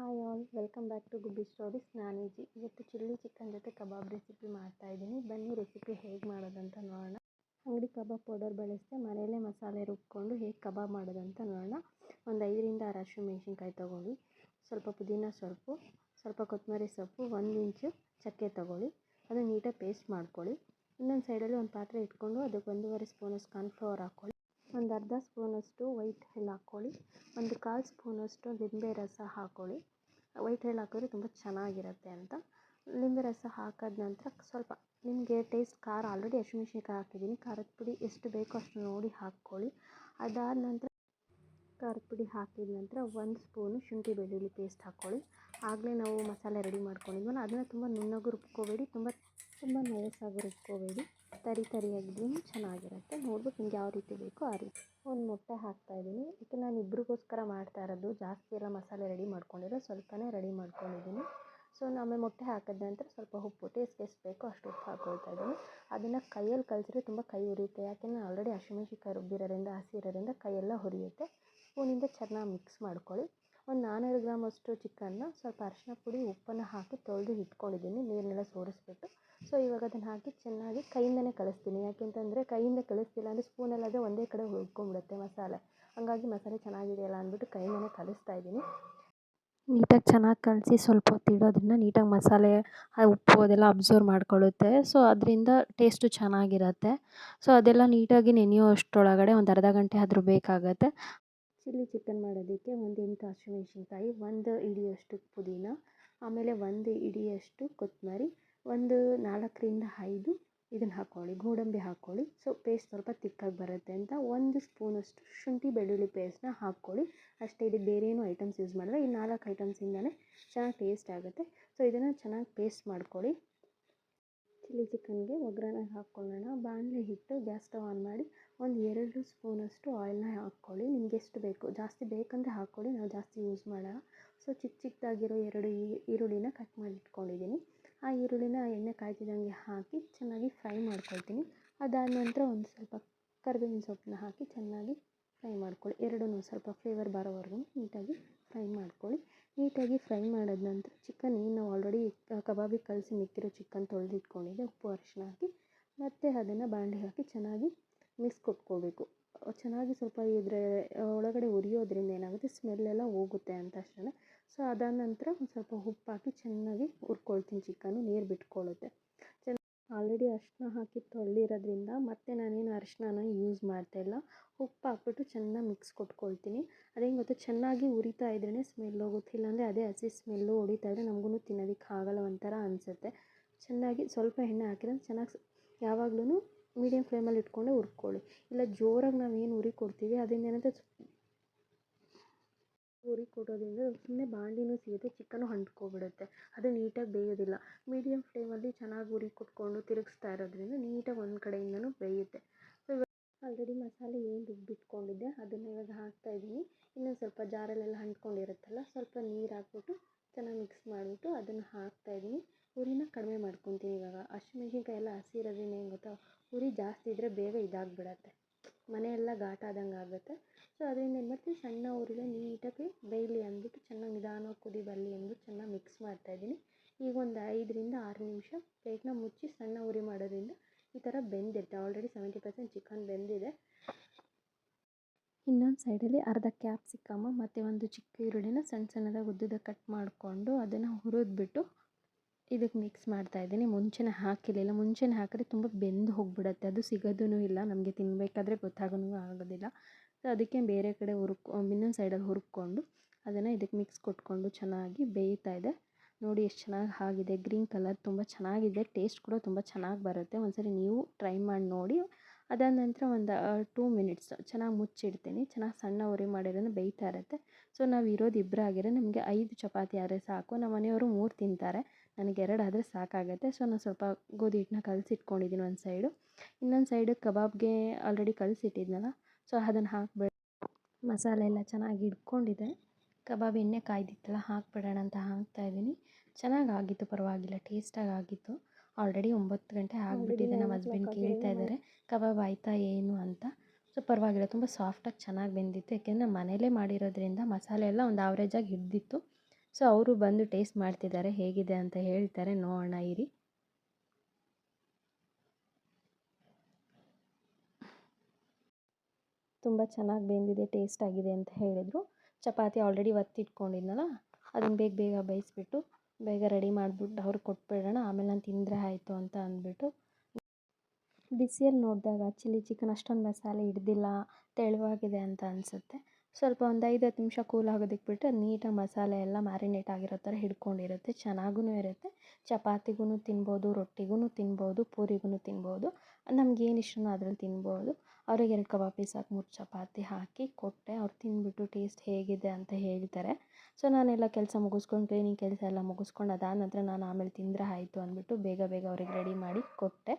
Hi all, welcome back to Gubbi stories. ನಾನೀಜಿ. ಇವತ್ತು chilli chicken ಜೊತೆ ಕಬಾಬ್ ರೆಸಿಪಿ ಮಾಡ್ತಾಯಿದ್ದೀನಿ. ಬನ್ನಿ ರೆಸಿಪಿ ಹೇಗೆ ಮಾಡೋದಂತ ನೋಡೋಣ. ಅಂಗಡಿ ಕಬಾಬ್ ಪೌಡರ್ ಬಳಸಿದೆ, ಮನೆಯಲ್ಲೇ ಮಸಾಲೆ ರುಬ್ಕೊಂಡು ಹೇಗೆ ಕಬಾಬ್ ಮಾಡೋದಂತ ನೋಡೋಣ. ಒಂದು 5ರಿಂದ 6 ಹಸಿಮೆಣಸಿನ್ಕಾಯಿ ತೊಗೊಳ್ಳಿ, ಸ್ವಲ್ಪ ಪುದೀನ ಸೊಪ್ಪು, ಸ್ವಲ್ಪ ಕೊತ್ತಂಬರಿ ಸೊಪ್ಪು, 1 ಇಂಚು ಚಕ್ಕೆ ತೊಗೊಳ್ಳಿ, ಅದು ನೀಟಾಗಿ ಪೇಸ್ಟ್ ಮಾಡ್ಕೊಳ್ಳಿ. ಇನ್ನೊಂದು ಸೈಡಲ್ಲಿ ಒಂದು ಪಾತ್ರೆ ಇಟ್ಕೊಂಡು ಅದಕ್ಕೆ 1.5 ಸ್ಪೂನಷ್ಟು ಕಾರ್ನ್ಫ್ಲವರ್ ಹಾಕ್ಕೊಳ್ಳಿ, ಒಂದು ಅರ್ಧ ಸ್ಪೂನಷ್ಟು ವೈಟ್ ಎಲ್ ಹಾಕ್ಕೊಳ್ಳಿ, ಒಂದು 1/4 ಸ್ಪೂನಷ್ಟು ಲಿಂಬೆ ರಸ ಹಾಕ್ಕೊಳ್ಳಿ. ವೈಟ್ ಎಲ್ ಹಾಕಿದ್ರೆ ತುಂಬ ಚೆನ್ನಾಗಿರುತ್ತೆ ಅಂತ. ಲಿಂಬೆ ರಸ ಹಾಕಿದ ನಂತರ ಸ್ವಲ್ಪ ನಿಮಗೆ ಟೇಸ್ಟ್ ಖಾರ, ಆಲ್ರೆಡಿ ಹಸಿಮೆಣಸಿನ್ಕಾಯಿ ಹಾಕಿದ್ದೀನಿ, ಖಾರದ ಪುಡಿ ಎಷ್ಟು ಬೇಕೋ ಅಷ್ಟು ನೋಡಿ ಹಾಕ್ಕೊಳ್ಳಿ. ಅದಾದ ನಂತರ ಖಾರದ ಪುಡಿ ಹಾಕಿದ ನಂತರ 1 ಸ್ಪೂನು ಶುಂಠಿ ಬೆಳ್ಳುಳ್ಳಿ ಪೇಸ್ಟ್ ಹಾಕ್ಕೊಳ್ಳಿ. ಆಗಲೇ ನಾವು ಮಸಾಲೆ ರೆಡಿ ಮಾಡ್ಕೊಂಡಿದ್ವಲ್ಲ, ಅದನ್ನು ತುಂಬ ನುಣ್ಣಗೂ ರುಬ್ಕೋಬೇಡಿ, ತುಂಬ ನಯಸ್ಸಾಗಿ ರುಬ್ಕೋಬೇಡಿ, ತರಿಯಾಗಿದ್ರೂ ಚೆನ್ನಾಗಿರುತ್ತೆ. ನೋಡ್ಬಿಟ್ಟು ನಿಮ್ಗೆ ಯಾವ ರೀತಿ ಬೇಕೋ ಆ ರೀತಿ. ಒಂದು ಮೊಟ್ಟೆ ಹಾಕ್ತಾಯಿದ್ದೀನಿ, ಇದಕ್ಕೆ ನಾನು ಇಬ್ಬರಿಗೋಸ್ಕರ ಮಾಡ್ತಾ ಇರೋದು, ಜಾಸ್ತಿ ಎಲ್ಲ ಮಸಾಲೆ ರೆಡಿ ಮಾಡ್ಕೊಂಡಿರೋ, ಸ್ವಲ್ಪನೇ ರೆಡಿ ಮಾಡ್ಕೊಂಡಿದ್ದೀನಿ. ಸೊ ಆಮೇಲೆ ಮೊಟ್ಟೆ ಹಾಕಿದ ನಂತರ ಸ್ವಲ್ಪ ಉಪ್ಪು, ಟೇಸ್ಟ್ಗೆ ಎಷ್ಟು ಬೇಕೋ ಅಷ್ಟು ಉಪ್ಪು ಹಾಕ್ಕೊಳ್ತಾ ಇದ್ದೀನಿ. ಅದನ್ನು ಕೈಯಲ್ಲಿ ಕಲಸಿದ್ರೆ ತುಂಬ ಕೈ ಉರಿಯುತ್ತೆ, ಯಾಕೆಂದರೆ ಆಲ್ರೆಡಿ ಹಸಿಮೆಣಸಿನ್ಕಾಯಿ ರುಬ್ಬಿರೋದ್ರಿಂದ, ಹಸಿ ಇರೋದ್ರಿಂದ ಕೈಯೆಲ್ಲ ಹುರಿಯುತ್ತೆ. ಸ್ಪೂನಿಂದ ಚೆನ್ನಾಗಿ ಮಿಕ್ಸ್ ಮಾಡ್ಕೊಳ್ಳಿ. ಒಂದು 400 ಗ್ರಾಮ್ ಅಷ್ಟು ಚಿಕನ್ನ ಸ್ವಲ್ಪ ಅರಿಶಿನ ಪುಡಿ, ಉಪ್ಪನ್ನು ಹಾಕಿ ತೊಳೆದು ಇಟ್ಕೊಂಡಿದ್ದೀನಿ, ನೀರನ್ನೆಲ್ಲ ಸೋರಿಸ್ಬಿಟ್ಟು. ಸೊ ಇವಾಗ ಅದನ್ನು ಹಾಕಿ ಚೆನ್ನಾಗಿ ಕೈಯಿಂದನೇ ಕಲಿಸ್ತೀನಿ, ಯಾಕೆಂತಂದರೆ ಕೈಯಿಂದ ಕಲಿಸ್ತಿಲ್ಲ ಅಂದರೆ ಸ್ಪೂನಲ್ಲಾದರೆ ಒಂದೇ ಕಡೆ ಉಳ್ಕೊಂಡ್ಬಿಡುತ್ತೆ ಮಸಾಲೆ, ಹಾಗಾಗಿ ಮಸಾಲೆ ಚೆನ್ನಾಗಿದೆಯಲ್ಲ ಅಂದ್ಬಿಟ್ಟು ಕೈಯಿಂದನೇ ಕಲಿಸ್ತಾ ಇದ್ದೀನಿ. ನೀಟಾಗಿ ಚೆನ್ನಾಗಿ ಕಲಸಿ ಸ್ವಲ್ಪ ಹೊತ್ತು ಇಡೋದ್ರಿಂದ ನೀಟಾಗಿ ಮಸಾಲೆ ಉಪ್ಪು ಅದೆಲ್ಲ ಅಬ್ಸರ್ವ್ ಮಾಡ್ಕೊಳ್ಳುತ್ತೆ. ಸೊ ಅದರಿಂದ ಟೇಸ್ಟು ಚೆನ್ನಾಗಿರುತ್ತೆ. ಸೊ ಅದೆಲ್ಲ ನೀಟಾಗಿ ನೆನೆಯೋ ಅಷ್ಟರೊಳಗಡೆ ಒಂದು ಅರ್ಧ ಗಂಟೆ ಆದರೂ ಬೇಕಾಗುತ್ತೆ. ಚಿಲ್ಲಿ ಚಿಕನ್ ಮಾಡೋದಕ್ಕೆ ಒಂದು 8 ಹಸಿಮೆಣಸಿನ್ಕಾಯಿ, 1 ಹಿಡಿಯಷ್ಟು ಪುದೀನ, ಆಮೇಲೆ 1 ಹಿಡಿಯಷ್ಟು ಕೊತ್ತಂಬರಿ, ಒಂದು 4ರಿಂದ 5 ಇದನ್ನು ಹಾಕ್ಕೊಳ್ಳಿ, ಗೋಡಂಬಿ ಹಾಕ್ಕೊಳ್ಳಿ. ಸೊ ಪೇಸ್ಟ್ ಸ್ವಲ್ಪ ತಿಕ್ಕಾಗಿ ಬರುತ್ತೆ ಅಂತ 1 ಸ್ಪೂನಷ್ಟು ಶುಂಠಿ ಬೆಳ್ಳುಳ್ಳಿ ಪೇಸ್ಟ್ನ ಹಾಕ್ಕೊಳ್ಳಿ. ಅಷ್ಟೇ, ಇದಕ್ಕೆ ಬೇರೆ ಏನೂ ಐಟಮ್ಸ್ ಯೂಸ್ ಮಾಡಿದ್ರೆ ಈ 4 ಐಟಮ್ಸಿಂದಲೇ ಚೆನ್ನಾಗಿ ಟೇಸ್ಟ್ ಆಗುತ್ತೆ. ಸೊ ಇದನ್ನು ಚೆನ್ನಾಗಿ ಪೇಸ್ಟ್ ಮಾಡ್ಕೊಳ್ಳಿ. ಚಿಲ್ಲಿ ಚಿಕನ್ಗೆ ಒಗ್ಗರಣೆ ಹಾಕ್ಕೊಳ್ಳೋಣ. ಬಾಣಲೆ ಇಟ್ಟು ಗ್ಯಾಸ್ ಸ್ಟವ್ ಆನ್ ಮಾಡಿ ಒಂದು 2 ಸ್ಪೂನಷ್ಟು ಆಯಿಲ್ನ ಹಾಕ್ಕೊಳ್ಳಿ. ನಿಮ್ಗೆ ಎಷ್ಟು ಬೇಕು, ಜಾಸ್ತಿ ಬೇಕಂದರೆ ಹಾಕ್ಕೊಳ್ಳಿ, ನಾವು ಜಾಸ್ತಿ ಯೂಸ್ ಮಾಡೋಣ. ಸೊ ಚಿಕ್ಕದಾಗಿರೋ 2 ಈರುಳ್ಳಿನ ಕಟ್ ಮಾಡಿ ಇಟ್ಕೊಂಡಿದ್ದೀನಿ. ಆ ಈರುಳ್ಳಿನ ಎಣ್ಣೆ ಕಾಯ್ತಿದ್ದಂಗೆ ಹಾಕಿ ಚೆನ್ನಾಗಿ ಫ್ರೈ ಮಾಡ್ಕೊಳ್ತೀನಿ. ಅದಾದ ನಂತರ ಒಂದು ಸ್ವಲ್ಪ ಕರಿಬೇವಿನ ಸೊಪ್ಪನ್ನ ಹಾಕಿ ಚೆನ್ನಾಗಿ ಫ್ರೈ ಮಾಡ್ಕೊಳ್ಳಿ. ಎರಡನ್ನೂ ಸ್ವಲ್ಪ ಫ್ಲೇವರ್ ಬರೋವರೆಗೂ ನೀಟಾಗಿ ಫ್ರೈ ಮಾಡ್ಕೊಳ್ಳಿ. ನೀಟಾಗಿ ಫ್ರೈ ಮಾಡಿದ ನಂತರ ಚಿಕನ್ ಏನು ನಾವು ಆಲ್ರೆಡಿ ಕಬಾಬಿಗೆ ಕಲಸಿ ಮಿಕ್ಕಿರೋ ಚಿಕನ್ ತೊಳೆದಿಟ್ಕೊಂಡಿದ್ದೆ, ಉಪ್ಪು ಅರಿಶಿನ ಹಾಕಿ ಮತ್ತು ಅದನ್ನು ಬಾಣಲೆಗೆ ಹಾಕಿ ಚೆನ್ನಾಗಿ ಮಿಕ್ಸ್ ಕೊಟ್ಕೋಬೇಕು. ಚೆನ್ನಾಗಿ ಸ್ವಲ್ಪ ಒಳಗಡೆ ಉರಿಯೋದ್ರಿಂದ ಏನಾಗುತ್ತೆ, ಸ್ಮೆಲ್ಲೆಲ್ಲ ಹೋಗುತ್ತೆ ಅಂತ ಅಷ್ಟೇ. ಸೊ ಅದಾದ ನಂತರ ಒಂದು ಸ್ವಲ್ಪ ಉಪ್ಪು ಹಾಕಿ ಚೆನ್ನಾಗಿ ಹುರ್ಕೊಳ್ತೀನಿ. ಚಿಕನ್ನು ನೀರು ಬಿಟ್ಕೊಳ್ಳುತ್ತೆ. ಆಲ್ರೆಡಿ ಅರಿಶಿನ ಹಾಕಿ ತೊಳೆದಿರೋದ್ರಿಂದ ಮತ್ತೆ ನಾನೇನು ಅರಿಶಿನ ಯೂಸ್ ಮಾಡ್ತಾಯಿಲ್ಲ. ಉಪ್ಪು ಹಾಕ್ಬಿಟ್ಟು ಚೆನ್ನಾಗಿ ಮಿಕ್ಸ್ ಕೊಟ್ಕೊಳ್ತೀನಿ. ಅದೇನು ಗೊತ್ತಾ, ಚೆನ್ನಾಗಿ ಉರಿತಾ ಇದ್ರೇ ಸ್ಮೆಲ್ ಹೋಗುತ್ತೆ, ಇಲ್ಲಾಂದರೆ ಅದೇ ಹಸಿ ಸ್ಮೆಲ್ಲು ಹೊಡಿತಾ ಇದ್ದರೆ ನಮಗೂ ತಿನ್ನೋದಕ್ಕೆ ಆಗಲ್ಲ, ಒಂಥರ ಅನಿಸುತ್ತೆ. ಚೆನ್ನಾಗಿ ಸ್ವಲ್ಪ ಎಣ್ಣೆ ಹಾಕಿದ್ರೆ ಚೆನ್ನಾಗಿ ಯಾವಾಗಲೂ ಮೀಡಿಯಮ್ ಫ್ಲೇಮಲ್ಲಿ ಇಟ್ಕೊಂಡೆ ಹುರ್ಕೊಳ್ಳಿ. ಇಲ್ಲ ಜೋರಾಗಿ ನಾವೇನು ಉರಿ ಕೊಡ್ತೀವಿ ಅದರಿಂದ ಏನಾಗುತ್ತೆ, ಉರಿ ಕೊಡೋದ್ರಿಂದ ಸುಮ್ಮನೆ ಬಾಣಲಿನೂ ಸಿಗುತ್ತೆ, ಚಿಕನ್ನು ಅಂಟ್ಕೊಬಿಡುತ್ತೆ, ಅದು ನೀಟಾಗಿ ಬೇಯೋದಿಲ್ಲ. ಮೀಡಿಯಮ್ ಫ್ಲೇಮಲ್ಲಿ ಚೆನ್ನಾಗಿ ಉರಿ ಕೊಟ್ಕೊಂಡು ತಿರುಗಿಸ್ತಾ ಇರೋದ್ರಿಂದ ನೀಟಾಗಿ ಒಂದು ಕಡೆಯಿಂದನೂ ಬೇಯುತ್ತೆ. ಸೊ ಆಲ್ರೆಡಿ ಮಸಾಲೆ ಏನು ರುಬ್ಬಿಟ್ಕೊಂಡಿದ್ದೆ ಅದನ್ನು ಇವಾಗ ಹಾಕ್ತಾಯಿದ್ದೀನಿ. ಇನ್ನೊಂದು ಸ್ವಲ್ಪ ಜಾರಲ್ಲೆಲ್ಲ ಅಂಟ್ಕೊಂಡಿರುತ್ತಲ್ಲ, ಸ್ವಲ್ಪ ನೀರು ಹಾಕ್ಬಿಟ್ಟು ಚೆನ್ನಾಗಿ ಮಿಕ್ಸ್ ಮಾಡಿಬಿಟ್ಟು ಅದನ್ನು ಹಾಕ್ತಾಯಿದ್ದೀನಿ. ಉರಿನ ಕಡಿಮೆ ಮಾಡ್ಕೊತೀನಿ. ಇವಾಗ ಹಸಿಮೆಣ್ಸಿನ್ಕಾಯಿ ಎಲ್ಲ ಹಸಿ ಇರೋದ್ರಿಂದ ಏನು ಗೊತ್ತಾ, ಉರಿ ಜಾಸ್ತಿ ಇದ್ದರೆ ಬೇಗ ಇದಾಗಿಬಿಡತ್ತೆ, ಮನೆಯೆಲ್ಲ ಘಾಟಾದಂಗೆ ಆಗುತ್ತೆ. ಸೊ ಅದರಿಂದ ಏನು ಮಾಡ್ತೀನಿ, ಸಣ್ಣ ಉರಿಲೇ ನೀಟಾಗಿ ಬೇಯಲಿ ಅಂದ್ಬಿಟ್ಟು ಚೆನ್ನಾಗಿ ನಿಧಾನವಾಗಿ ಕುದಿ ಬರಲಿ ಅಂದ್ಬಿಟ್ಟು ಚೆನ್ನಾಗಿ ಮಿಕ್ಸ್ ಮಾಡ್ತಾಯಿದ್ದೀನಿ. ಈಗ ಒಂದು 5ರಿಂದ 6 ನಿಮಿಷ ಪ್ಲೇಟ್ನ ಮುಚ್ಚಿ ಸಣ್ಣ ಉರಿ ಮಾಡೋದ್ರಿಂದ ಈ ಥರ ಬೆಂದಿರುತ್ತೆ. ಆಲ್ರೆಡಿ 70% ಚಿಕನ್ ಬೆಂದಿದೆ. ಇನ್ನೊಂದು ಸೈಡಲ್ಲಿ ಅರ್ಧ ಕ್ಯಾಪ್ಸಿಕಮ್ ಮತ್ತು ಒಂದು ಚಿಕ್ಕ ಈರುಳ್ಳಿನ ಸಣ್ಣದಾಗಿ ಉದ್ದದಾಗಿ ಕಟ್ ಮಾಡಿಕೊಂಡು ಅದನ್ನು ಹುರಿದ್ಬಿಟ್ಟು ಇದಕ್ಕೆ ಮಿಕ್ಸ್ ಮಾಡ್ತಾಯಿದ್ದೀನಿ. ಮುಂಚೆನೇ ಹಾಕಿರಲಿಲ್ಲ, ಮುಂಚೆನೇ ಹಾಕಿದ್ರೆ ತುಂಬ ಬೆಂದು ಹೋಗಿಬಿಡುತ್ತೆ, ಅದು ಸಿಗೋದೂ ಇಲ್ಲ, ನಮಗೆ ತಿನ್ನಬೇಕಾದ್ರೆ ಗೊತ್ತಾಗೋನು ಆಗೋದಿಲ್ಲ. ಸೊ ಅದಕ್ಕೆ ಬೇರೆ ಕಡೆ ಇನ್ನೊಂದು ಸೈಡಲ್ಲಿ ಹುರ್ಕೊಂಡು ಅದನ್ನು ಇದಕ್ಕೆ ಮಿಕ್ಸ್ ಕೊಟ್ಕೊಂಡು ಚೆನ್ನಾಗಿ ಬೇಯ್ತಾ ಇದೆ. ನೋಡಿ ಎಷ್ಟು ಚೆನ್ನಾಗಿ ಆಗಿದೆ, ಗ್ರೀನ್ ಕಲರ್ ತುಂಬ ಚೆನ್ನಾಗಿದೆ, ಟೇಸ್ಟ್ ಕೂಡ ತುಂಬ ಚೆನ್ನಾಗಿ ಬರುತ್ತೆ. ಒಂದ್ಸರಿ ನೀವು ಟ್ರೈ ಮಾಡಿ ನೋಡಿ. ಅದಾದ ನಂತರ ಒಂದು 2 ಮಿನಿಟ್ಸ್ ಚೆನ್ನಾಗಿ ಮುಚ್ಚಿಡ್ತೀನಿ. ಚೆನ್ನಾಗಿ ಸಣ್ಣ ಉರಿ ಮಾಡಿರೋದನ್ನು ಬೇಯ್ತಾ ಇರುತ್ತೆ. ಸೊ ನಾವು ಇರೋದು ಇಬ್ಬರೇ ಆಗಿರೋ, ನಮಗೆ 5 ಚಪಾತಿ ಆದರೆ ಸಾಕು. ನಮ್ಮ ಮನೆಯವರು 3 ತಿಂತಾರೆ, ನನಗೆ 2 ಆದರೆ ಸಾಕಾಗುತ್ತೆ. ಸೊ ನಾನು ಸ್ವಲ್ಪ ಗೋಧಿ ಹಿಟ್ಟನ್ನ ಕಲಸಿಟ್ಕೊಂಡಿದ್ದೀನಿ ಒಂದು ಸೈಡು. ಇನ್ನೊಂದು ಸೈಡು ಕಬಾಬ್ಗೆ ಆಲ್ರೆಡಿ ಕಲಸಿಟ್ಟಿದ್ನಲ್ಲ, ಸೊ ಅದನ್ನು ಹಾಕ್ಬಿಟ್ಟು ಮಸಾಲೆ ಎಲ್ಲ ಚೆನ್ನಾಗಿ ಹಿಡ್ಕೊಂಡಿದೆ. ಕಬಾಬ್ ಎಣ್ಣೆ ಕಾಯ್ದಿತ್ತಲ್ಲ, ಹಾಕ್ಬಿಡೋಣ ಅಂತ ಹಾಕ್ತಾಯಿದ್ದೀನಿ. ಚೆನ್ನಾಗಿ ಆಗಿತ್ತು, ಪರವಾಗಿಲ್ಲ, ಟೇಸ್ಟಾಗಿ ಆಗಿತ್ತು. ಆಲ್ರೆಡಿ 9 ಗಂಟೆ ಆಗಿಬಿಟ್ಟಿದೆ. ನಮ್ಮ ಹಸ್ಬೆಂಡ್ ಕೇಳ್ತಾ ಇದ್ದಾರೆ ಕಬಾಬ್ ಆಯಿತಾ ಏನು ಅಂತ. ಸೊ ಪರವಾಗಿಲ್ಲ, ತುಂಬ ಸಾಫ್ಟಾಗಿ ಚೆನ್ನಾಗಿ ಬೆಂದಿತ್ತು, ಯಾಕೆಂದರೆ ಮನೇಲೇ ಮಾಡಿರೋದ್ರಿಂದ ಮಸಾಲೆ ಎಲ್ಲ ಒಂದು ಆವ್ರೇಜಾಗಿ ಹಿಡಿದಿತ್ತು, ಸೊ ಅವರು ಬಂದು ಟೇಸ್ಟ್ ಮಾಡ್ತಿದ್ದಾರೆ, ಹೇಗಿದೆ ಅಂತ ಹೇಳ್ತಾರೆ, ನೋಡೋಣ ಇರಿ. ತುಂಬ ಚೆನ್ನಾಗಿ ಬೆಂದಿದೆ, ಟೇಸ್ಟ್ ಆಗಿದೆ ಅಂತ ಹೇಳಿದರು. ಚಪಾತಿ ಆಲ್ರೆಡಿ ಒತ್ತಿಟ್ಕೊಂಡಿದ್ನಲ್ಲ, ಅದನ್ನು ಬೇಗ ಬೇಗ ಬೇಯಿಸ್ಬಿಟ್ಟು ಬೇಗ ರೆಡಿ ಮಾಡಿಬಿಟ್ಟು ಅವ್ರಿಗೆ ಕೊಟ್ಬಿಡೋಣ, ಆಮೇಲೆ ನಾನು ತಿಂದರೆ ಆಯಿತು ಅಂತ ಅಂದ್ಬಿಟ್ಟು. ಬಿಸಿಯಲ್ಲಿ ನೋಡಿದಾಗ ಚಿಲ್ಲಿ ಚಿಕನ್ ಅಷ್ಟೊಂದು ಮಸಾಲೆ ಹಿಡ್ದಿಲ್ಲ, ತೆಳುವಾಗಿದೆ ಅಂತ ಅನಿಸುತ್ತೆ. ಸ್ವಲ್ಪ ಒಂದು 5-10 ನಿಮಿಷ ಕೂಲ್ ಆಗೋದಕ್ಕೆ ಬಿಟ್ಟರೆ ಅದು ನೀಟಾಗಿ ಮಸಾಲೆ ಎಲ್ಲ ಮ್ಯಾರಿನೇಟ್ ಆಗಿರೋ ಥರ ಹಿಡ್ಕೊಂಡಿರುತ್ತೆ, ಚೆನ್ನಾಗೂ ಇರುತ್ತೆ. ಚಪಾತಿಗೂ ತಿನ್ಬೋದು, ರೊಟ್ಟಿಗೂ ತಿನ್ಬೋದು, ಪೂರಿಗೂ ತಿನ್ಬೋದು, ನಮಗೇನು ಇಷ್ಟನೋ ಅದ್ರಲ್ಲಿ ತಿನ್ಬೋದು. ಅವ್ರಿಗೆ 2 ಕಬಾಬ್ ಪೀಸ್ ಹಾಕಿ 3 ಚಪಾತಿ ಹಾಕಿ ಕೊಟ್ಟೆ. ಅವ್ರು ತಿಂದ್ಬಿಟ್ಟು ಟೇಸ್ಟ್ ಹೇಗಿದೆ ಅಂತ ಹೇಳ್ತಾರೆ. ಸೊ ನಾನೆಲ್ಲ ಕೆಲಸ ಮುಗಿಸ್ಕೊಂಡು, ಕ್ಲೀನಿಂಗ್ ಕೆಲಸ ಎಲ್ಲ ಮುಗಿಸ್ಕೊಂಡು ಅದಾದ ನಂತರ ನಾನು ಆಮೇಲೆ ತಿಂದರೆ ಆಯಿತು ಅಂದ್ಬಿಟ್ಟು ಬೇಗ ಬೇಗ ಅವ್ರಿಗೆ ರೆಡಿ ಮಾಡಿ ಕೊಟ್ಟೆ.